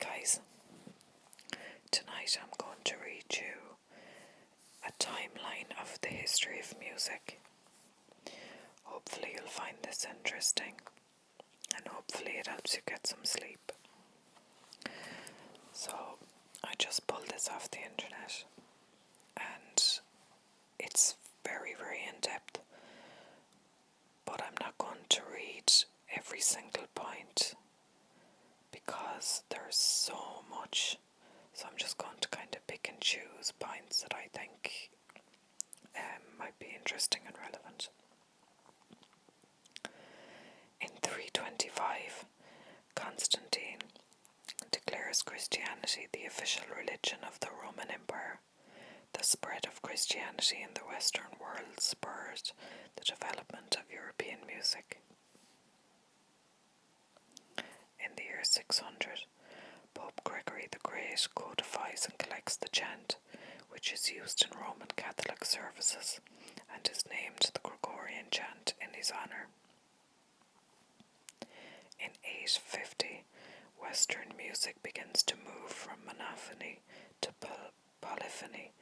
Hi guys, tonight I'm going to read you a timeline of the history of music. Hopefully you'll find this interesting and hopefully it helps you get some sleep. So I just pulled this off the internet and it's very, very in-depth, but I'm not going to read every single point because there's so much. So I'm just going to kind of pick and choose points that I think might be interesting and relevant. In 325, Constantine declares Christianity the official religion of the Roman Empire. The spread of Christianity in the Western world spurred the development of European music. In the year 600, Pope Gregory the Great codifies and collects the chant, which is used in Roman Catholic services, and is named the Gregorian chant in his honour. In 850, Western music begins to move from monophony to polyphony,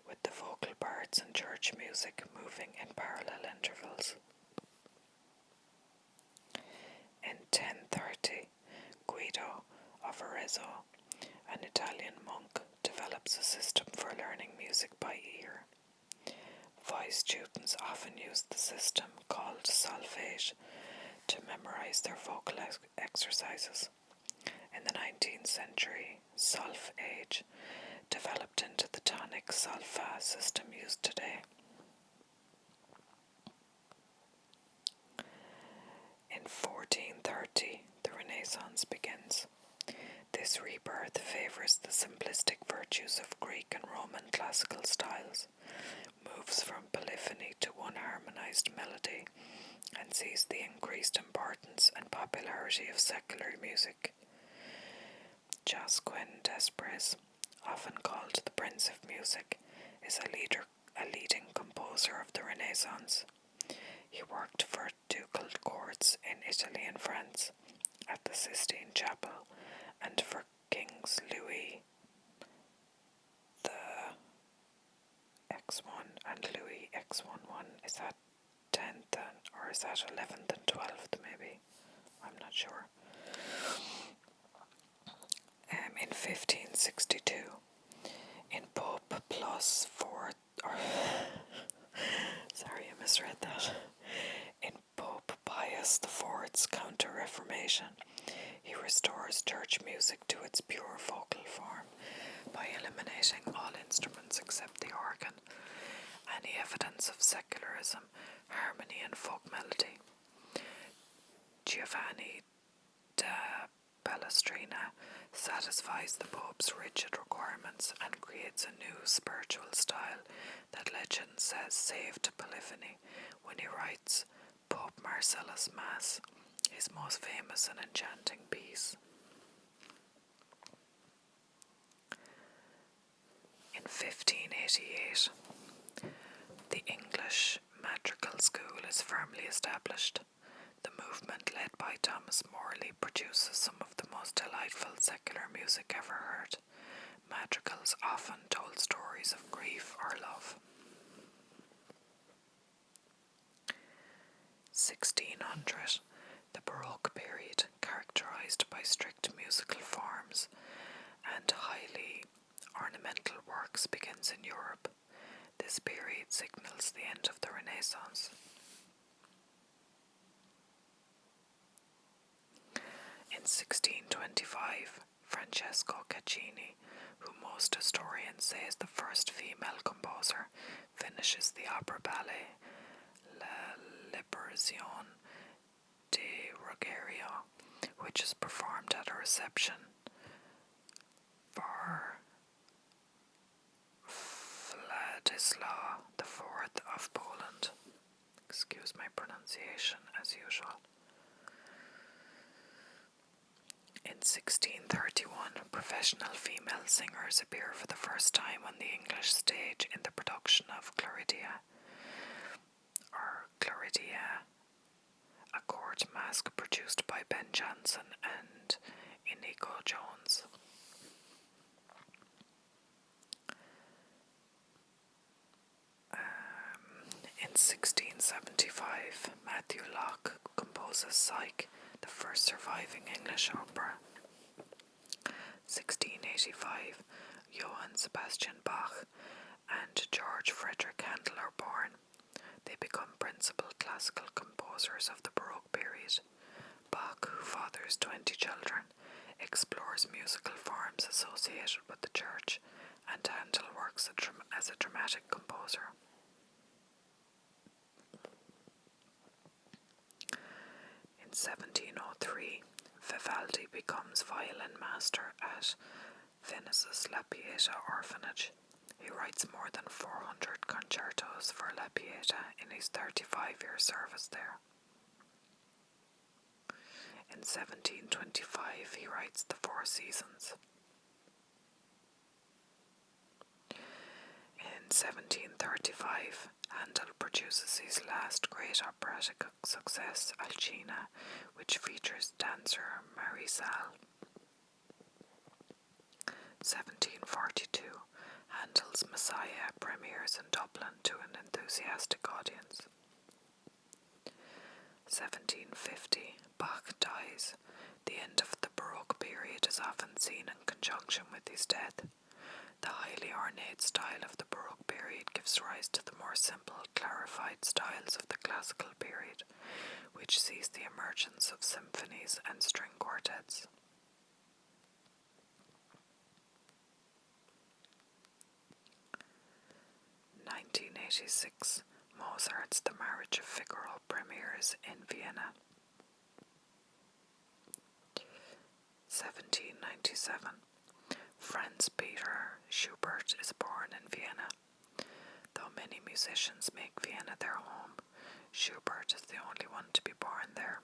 with the vocal parts and church music moving in parallel intervals. In 1030, Guido of Arezzo, an Italian monk, develops a system for learning music by ear. Voice students often use the system called solfege to memorize their vocal exercises. In the 19th century, solfege developed into the tonic solfa system used today. In 1430, the Renaissance begins. This rebirth favours the simplistic virtues of Greek and Roman classical styles, moves from polyphony to one harmonised melody, and sees the increased importance and popularity of secular music. Josquin des, often called the Prince of Music, is a leading composer of the Renaissance. He worked for ducal courts in Italy and France, at the Sistine Chapel, and for Kings Louis the X1 and Louis X11. Is that 10th or is that 11th and 12th maybe? I'm not sure. In 1562, in Pope Plus IV, sorry I misread that. In Pope Pius IV's Counter-Reformation, he restores church music to its pure vocal form by eliminating all instruments except the organ. Any evidence of secularism, harmony and folk melody. Giovanni da Palestrina satisfies the Pope's rigid requirements and creates a new spiritual style that legend says saved polyphony when he writes Pope Marcellus Mass, his most famous and enchanting piece. In 1588, the English madrigal school is firmly established. The movement led by Thomas Morley produces some of the most delightful secular music ever heard. Madrigals often told stories of grief or love. 1600, the Baroque period, characterized by strict musical forms and highly ornamental works, begins in Europe. This period signals the end of the Renaissance. In 1625, Francesco Caccini, who most historians say is the first female composer, finishes the opera ballet La Liberazione di Ruggiero, which is performed at a reception for Władysław IV of Poland. Excuse my pronunciation as usual. In 1631, professional female singers appear for the first time on the English stage in the production of Claridia, a court masque produced by Ben Jonson and Inigo Jones. 1675, Matthew Locke composes Psyche, the first surviving English opera. 1685, Johann Sebastian Bach and George Frederick Handel are born. They become principal classical composers of the Baroque period. Bach, who fathers 20 children, explores musical forms associated with the church, and Handel works as a dramatic composer. In 1703, Vivaldi becomes violin master at Venice's La Pieta orphanage. He writes more than 400 concertos for La Pieta in his 35-year service there. In 1725, he writes The Four Seasons. In 1735, Handel produces his last great operatic success, Alcina, which features dancer Marie Salle. 1742, Handel's Messiah premieres in Dublin to an enthusiastic audience. 1750, Bach dies. The end of the Baroque period is often seen in conjunction with his death. The highly ornate style of the Baroque period gives rise to the more simple, clarified styles of the classical period, which sees the emergence of symphonies and string quartets. 1986, Mozart's The Marriage of Figaro premieres in Vienna. 1797, Franz Peter Schubert is born in Vienna. Though many musicians make Vienna their home, Schubert is the only one to be born there.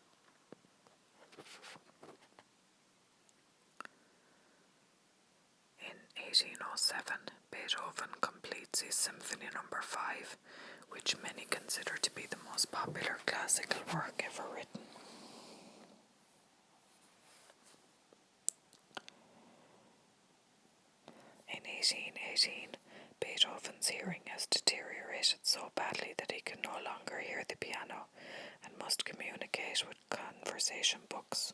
In 1807, Beethoven completes his Symphony No. 5, which many consider to be the most popular classical work ever written. In 1818, Beethoven's hearing has deteriorated so badly that he can no longer hear the piano and must communicate with conversation books.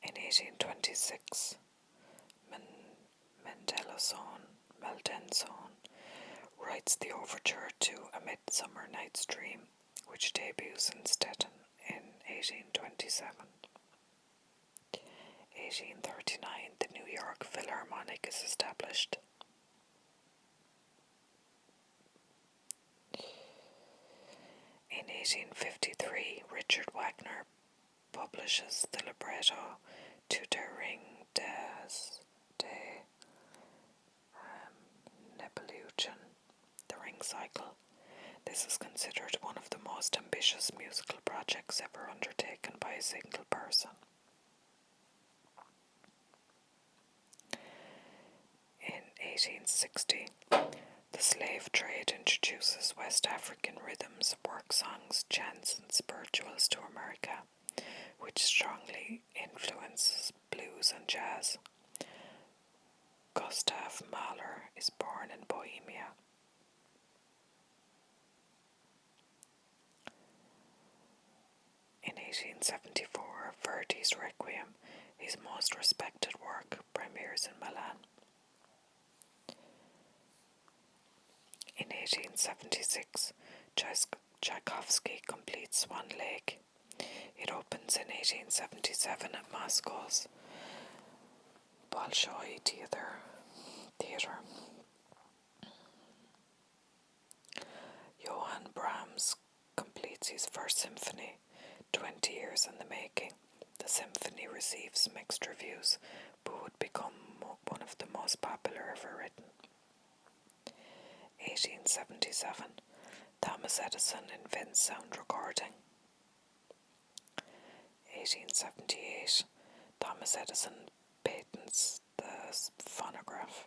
In 1826, Mendelssohn writes the overture to A Midsummer Night's Dream, which debuts in Stettin in 1827. 1839, the New York Philharmonic is established. In 1853, Richard Wagner publishes the libretto to Der Ring des Nibelungen, the Ring Cycle. This is considered one of the most ambitious musical projects ever undertaken by a single person. In 1860, the slave trade introduces West African rhythms, work songs, chants, and spirituals to America, which strongly influences blues and jazz. Gustav Mahler is born in Bohemia. In 1874, Verdi's Requiem, his most respected work, premieres in Milan. In 1876, Tchaikovsky completes Swan Lake. It opens in 1877 at Moscow's Bolshoi Theatre. Johann Brahms completes his first symphony, 20 years in the making. The symphony receives mixed reviews, but would become one of the most popular ever written. 1877, Thomas Edison invents sound recording. 1878, Thomas Edison patents the phonograph.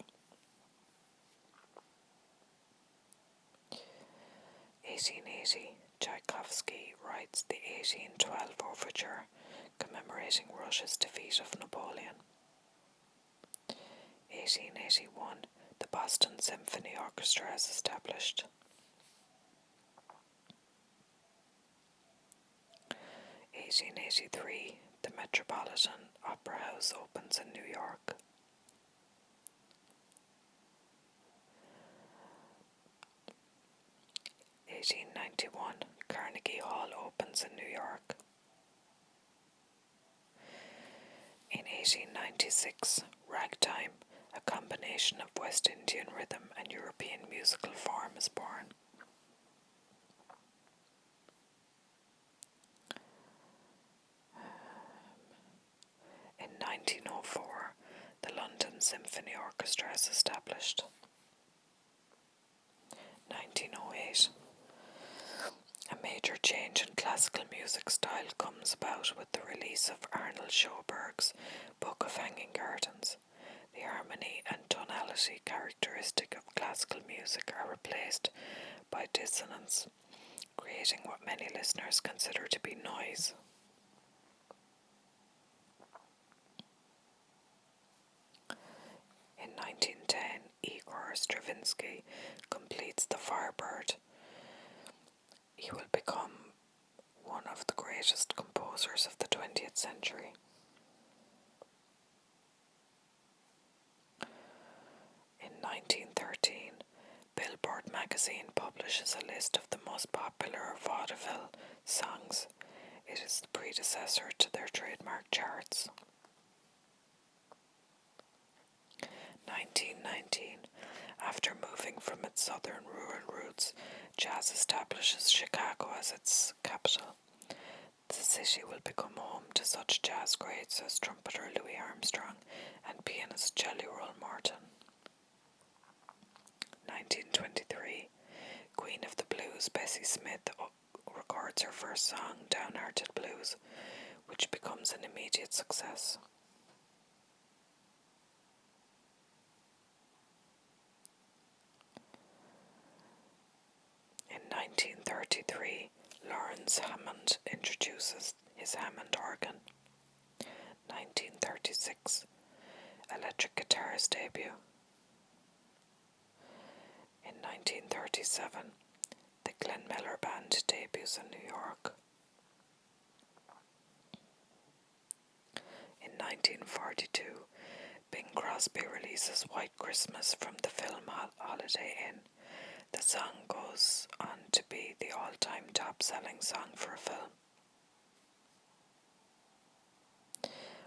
1880, Tchaikovsky writes the 1812 overture commemorating Russia's defeat of Napoleon. 1881, the Boston Symphony Orchestra is established. 1883, the Metropolitan Opera House opens in New York. 1891, Carnegie Hall opens in New York. In 1896, ragtime, a combination of West Indian rhythm and European musical form, is born. In 1904, the London Symphony Orchestra is established. 1908, a major change in classical music style comes about with the release of Arnold Schoenberg's Book of Hanging Gardens. The harmony and tonality characteristic of classical music are replaced by dissonance, creating what many listeners consider to be noise. In 1910, Igor Stravinsky completes The Firebird. He will become one of the greatest composers of the 20th century. In 1913, Billboard magazine publishes a list of the most popular vaudeville songs. It is the predecessor to their trademark charts. 1919, after moving from its southern rural roots, jazz establishes Chicago as its capital. The city will become home to such jazz greats as trumpeter Louis Armstrong and pianist Jelly Roll Morton. 1923, Queen of the Blues Bessie Smith records her first song, Downhearted Blues, which becomes an immediate success. In 1933, Lawrence Hammond introduces his Hammond organ. 1936, electric guitar's debut. In 1937, the Glenn Miller Band debuts in New York. In 1942, Bing Crosby releases White Christmas from the film Holiday Inn. The song goes on to be the all-time top-selling song for a film.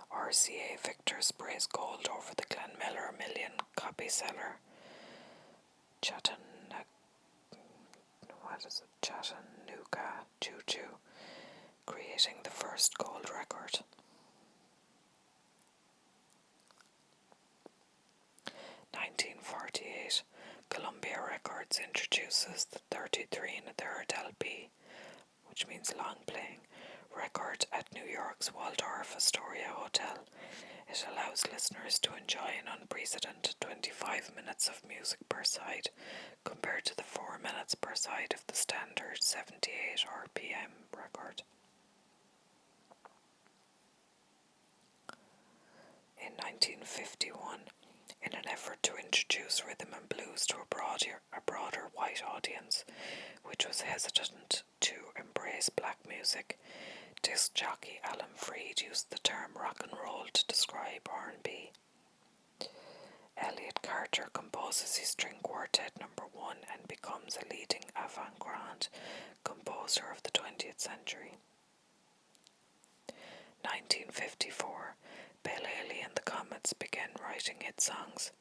RCA Victor sprays gold over the Glenn Miller million-copy seller. Chattanooga Choo-Choo, creating the first gold record. 1948, Columbia Records introduces the 33 1/3 LP, which means long playing, record at New York's Waldorf Astoria Hotel. It allows listeners to enjoy an unprecedented 25 minutes of music per side, compared to the 4 minutes per side of the standard 78 RPM record. In 1951, in an effort to introduce rhythm and blues to a broader white audience, which was hesitant to embrace black music, disc jockey Alan Freed used the term rock and roll to describe R&B. Elliot Carter composes his string quartet No. 1 and becomes a leading avant-garde composer of the 20th century. 1954, Bill Haley and the Comets began writing hit songs.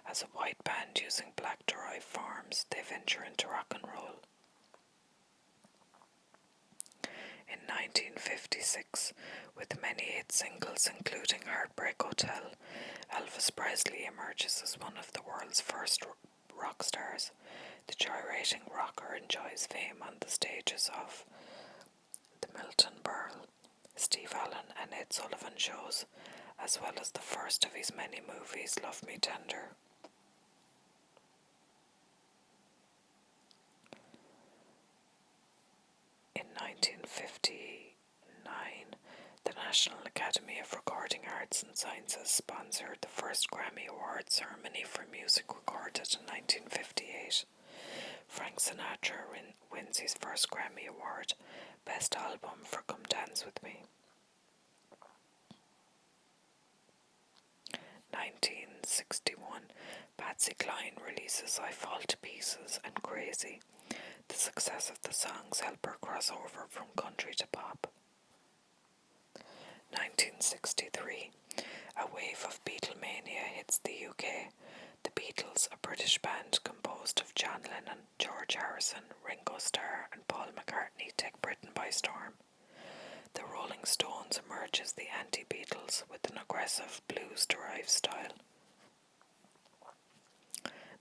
As a white band using black-derived forms, they venture into rock and roll. In 1956, with many hit singles including Heartbreak Hotel, Elvis Presley emerges as one of the world's first rock stars. The gyrating rocker enjoys fame on the stages of the Milton Berle, Steve Allen and Ed Sullivan shows, as well as the first of his many movies, Love Me Tender. In 1959, the National Academy of Recording Arts and Sciences sponsored the first Grammy Award ceremony for music recorded in 1958. Frank Sinatra wins his first Grammy Award, Best Album for Come Dance With Me. 1961, Patsy Cline releases I Fall to Pieces and Crazy. The success of the songs helped her cross over from country to pop. 1963, a wave of Beatlemania hits the UK. The Beatles, a British band composed of John Lennon, George Harrison, Ringo Starr and Paul McCartney, take Britain by storm. The Rolling Stones emerge as the anti-Beatles with an aggressive blues-derived style.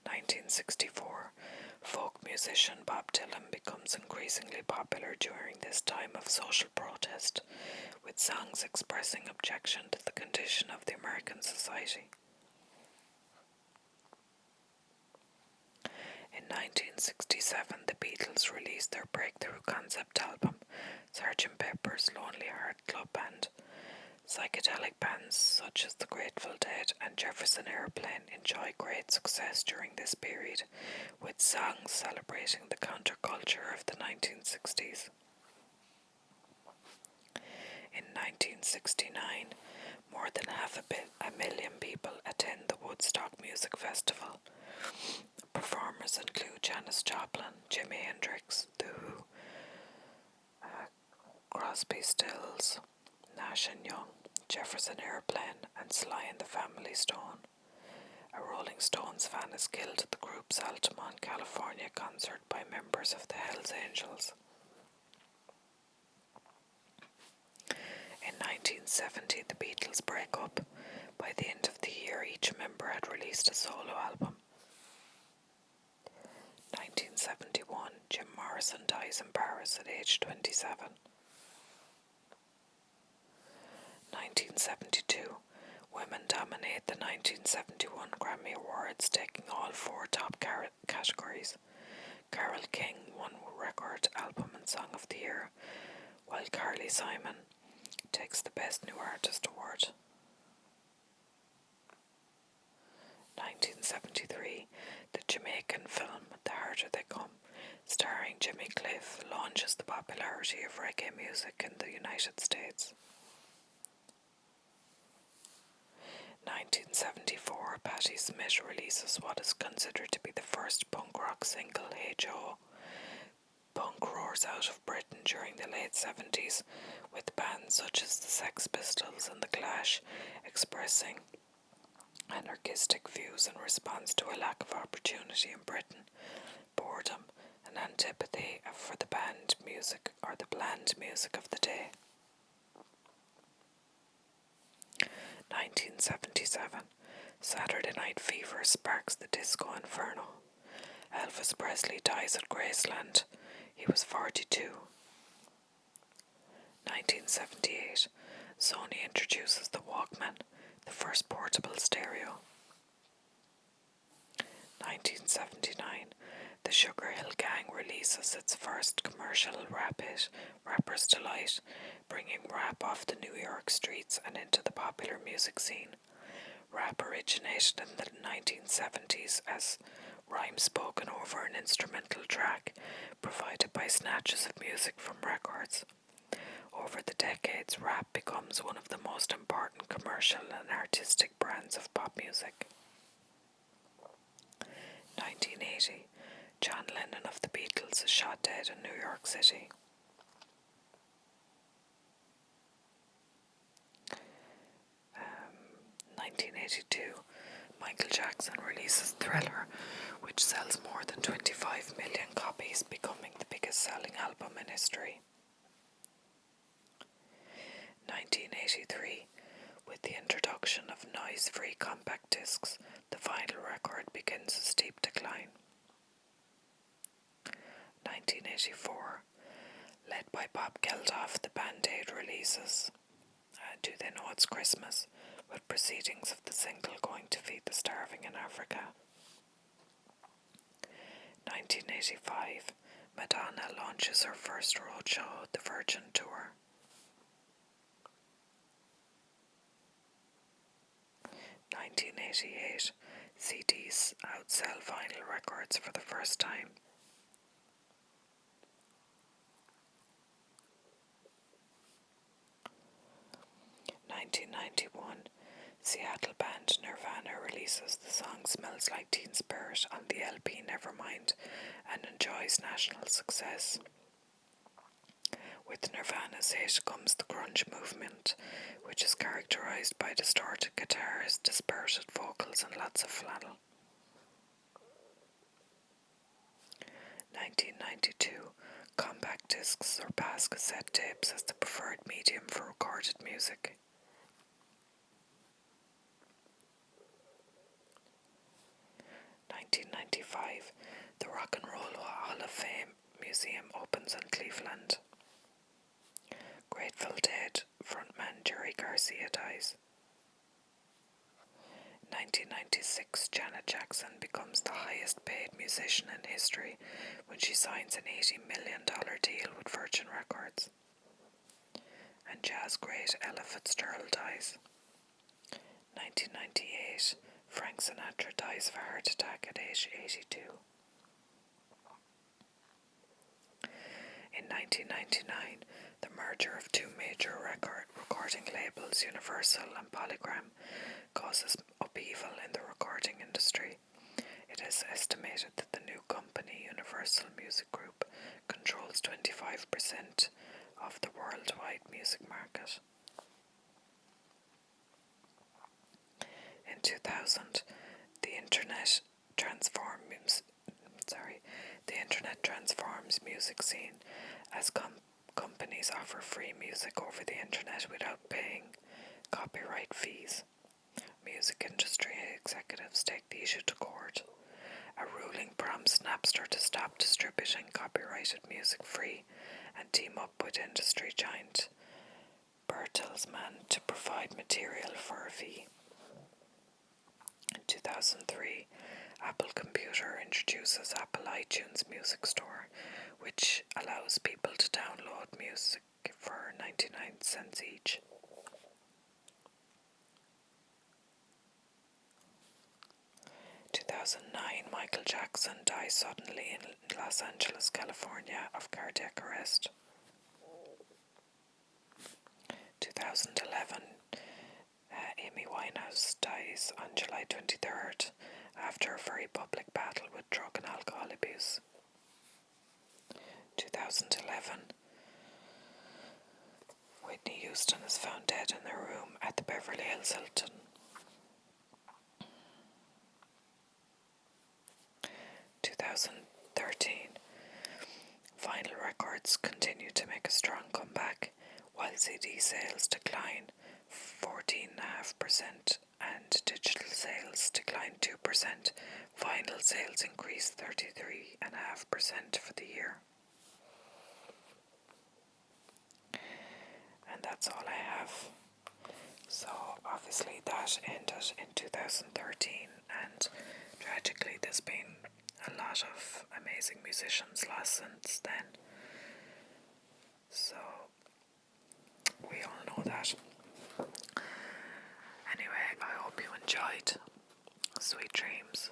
1964, folk musician Bob Dylan becomes increasingly popular during this time of social protest, with songs expressing objection to the condition of the American society. In 1967, the Beatles released their breakthrough concept album, Sgt. Pepper's Lonely Heart Club Band. Psychedelic bands such as the Grateful Dead and Jefferson Airplane enjoy great success during this period, with songs celebrating the counterculture of the 1960s. In 1969, more than half a million people attend the Woodstock Music Festival. Performers include Janis Joplin, Jimi Hendrix, The Who, Crosby, Stills, Nash and Young, Jefferson Airplane, and Sly and the Family Stone. A Rolling Stones fan is killed at the group's Altamont, California concert by members of the Hells Angels. In 1970, the Beatles break up. By the end of the year, each member had released a solo album. 1971, Jim Morrison dies in Paris at age 27. 1972, women dominate the 1971 Grammy Awards, taking all 4 top categories. Carole King won Record, Album and Song of the Year, while Carly Simon takes the Best New Artist Award. 1973, the Jamaican film The Harder They Come, starring Jimmy Cliff, launches the popularity of reggae music in the United States. 1974, Patti Smith releases what is considered to be the first punk rock single, Hey Joe. Punk roars out of Britain during the late 70s, with bands such as the Sex Pistols and the Clash expressing anarchistic views in response to a lack of opportunity in Britain, boredom, and antipathy for the band music or the bland music of the day. 1977, Saturday Night Fever sparks the disco inferno. Elvis Presley dies at Graceland. He was 42. 1978, Sony introduces the Walkman, the first portable stereo. 1979, the Sugar Hill Gang releases its first commercial rap hit, Rapper's Delight, bringing rap off the New York streets and into the popular music scene. Rap originated in the 1970s as rhyme spoken over an instrumental track, provided by snatches of music from records. Over the decades, rap becomes one of the most important commercial and artistic brands of pop music. 1980, John Lennon of the Beatles is shot dead in New York City. 1982, Michael Jackson releases Thriller, which sells more than 25 million copies, becoming the biggest selling album in history. 1983, with the introduction of noise-free compact discs, the vinyl record begins a steep decline. 1984, led by Bob Geldof, the Band-Aid releases Do They Know It's Christmas, with proceedings of the single going to feed the starving in Africa. 1985, Madonna launches her first roadshow, the Virgin Tour. 1988, CDs outsell vinyl records for the first time. 1991, Seattle band Nirvana releases the song Smells Like Teen Spirit on the LP Nevermind and enjoys national success. With Nirvana's hit comes the grunge movement, which is characterized by distorted guitars, distorted vocals and lots of flannel. 1992, compact discs surpass cassette tapes as the preferred medium for recorded music. 1995, the Rock and Roll Hall of Fame Museum opens in Cleveland. Grateful Dead frontman Jerry Garcia dies. 1996, Janet Jackson becomes the highest paid musician in history when she signs an $80 million deal with Virgin Records. And jazz great Ella Fitzgerald dies. 1998, Frank Sinatra dies of a heart attack at age 82. In 1999, the merger of two major recording labels, Universal and Polygram, causes upheaval in the recording industry. It is estimated that the new company, Universal Music Group, controls 25% of the worldwide music market. In 2000, the internet transforms music scene as companies offer free music over the internet without paying copyright fees. Music industry executives take the issue to court. A ruling prompts Napster to stop distributing copyrighted music free and team up with industry giant Bertelsmann to provide material for a fee. In 2003, Apple Computer introduces Apple iTunes Music Store, which allows people to download music for 99 cents each. 2009, Michael Jackson dies suddenly in Los Angeles, California, of cardiac arrest. 2011, Amy Winehouse dies on July 23rd after a very public battle with drug and alcohol abuse. 2011, Whitney Houston is found dead in her room at the Beverly Hills Hilton. 2013, vinyl records continue to make a strong comeback, while CD sales decline 14.5% and digital sales decline 2%. Vinyl sales increased 33.5% for the year. And that's all I have. So obviously that ended in 2013, and tragically there's been a lot of amazing musicians lost since then. So we all know that. Anyway, I hope you enjoyed. Sweet dreams.